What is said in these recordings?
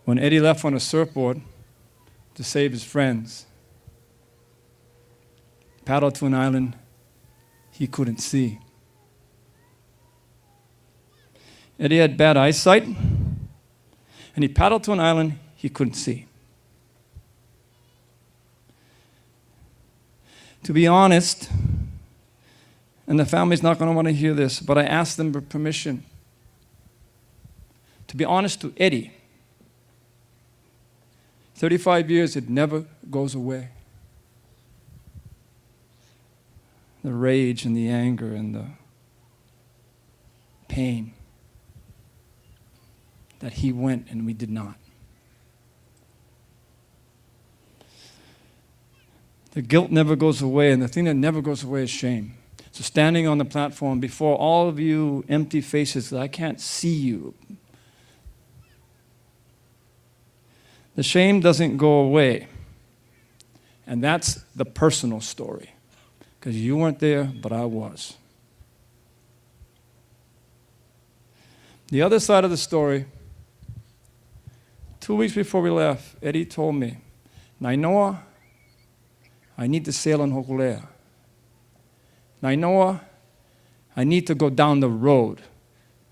When Eddie left on a surfboard to save his friends, paddled to an island he couldn't see. Eddie had bad eyesight, and he paddled to an island he couldn't see. To be honest, and the family's not going to want to hear this, but I asked them for permission. To be honest to Eddie, 35 years, it never goes away. The rage and the anger and the pain that he went and we did not. The guilt never goes away, and the thing that never goes away is shame. So standing on the platform before all of you empty faces, I can't see you. The shame doesn't go away. And that's the personal story. Because you weren't there, but I was. The other side of the story, 2 weeks before we left, Eddie told me, Nainoa, I need to sail on Hokulea. Nainoa, I need to go down the road.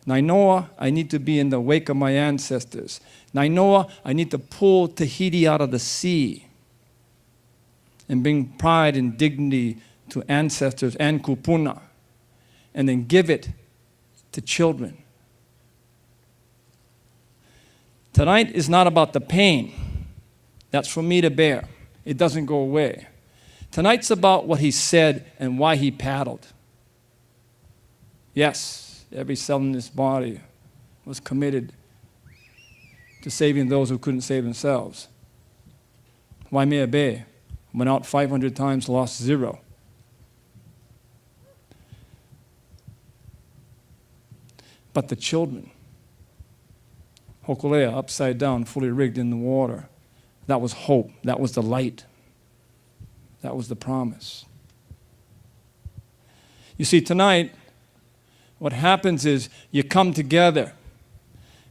Nainoa, I need to be in the wake of my ancestors. Nainoa, I need to pull Tahiti out of the sea and bring pride and dignity to ancestors and kupuna, and then give it to children. Tonight is not about the pain. That's for me to bear. It doesn't go away. Tonight's about what he said and why he paddled. Yes, every cell in this body was committed to saving those who couldn't save themselves. Wailea Bay went out 500 times, lost 0. But the children, Hokulea, upside down, fully rigged in the water, that was hope. That was the light. That was the promise. You see, tonight, what happens is you come together.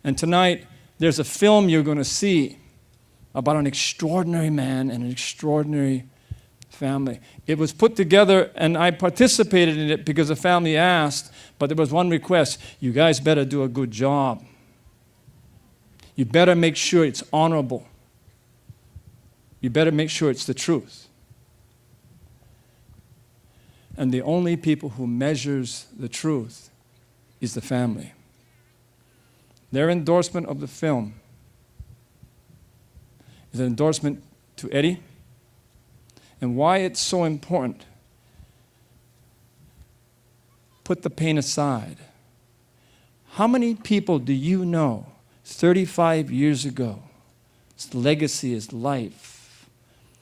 And tonight, there's a film you're going to see about an extraordinary man and an extraordinary family. It was put together, and I participated in it because the family asked, but there was one request: you guys better do a good job. You better make sure it's honorable. You better make sure it's the truth. And the only people who measures the truth is the family. Their endorsement of the film is an endorsement to Eddie, and why it's so important. Put the pain aside. How many people do you know 35 years ago, his legacy, his life,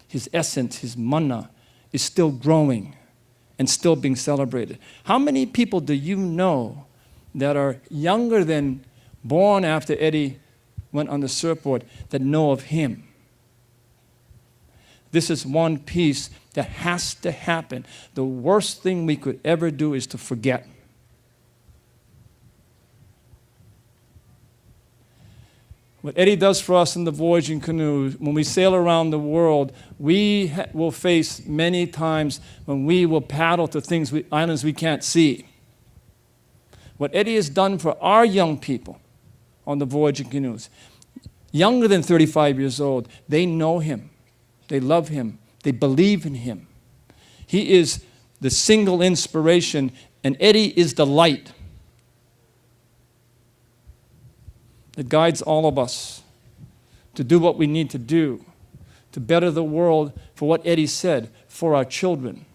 his essence, his mana is still growing and still being celebrated? How many people do you know that are younger than born after Eddie went on the surfboard that know of him? This is one piece that has to happen. The worst thing we could ever do is to forget. What Eddie does for us in the voyaging canoe, when we sail around the world, we will face many times when we will paddle to islands we can't see. What Eddie has done for our young people on the voyaging canoes, younger than 35 years old, they know him. They love him. They believe in him. He is the single inspiration, and Eddie is the light that guides all of us to do what we need to do, to better the world for what Eddie said, for our children.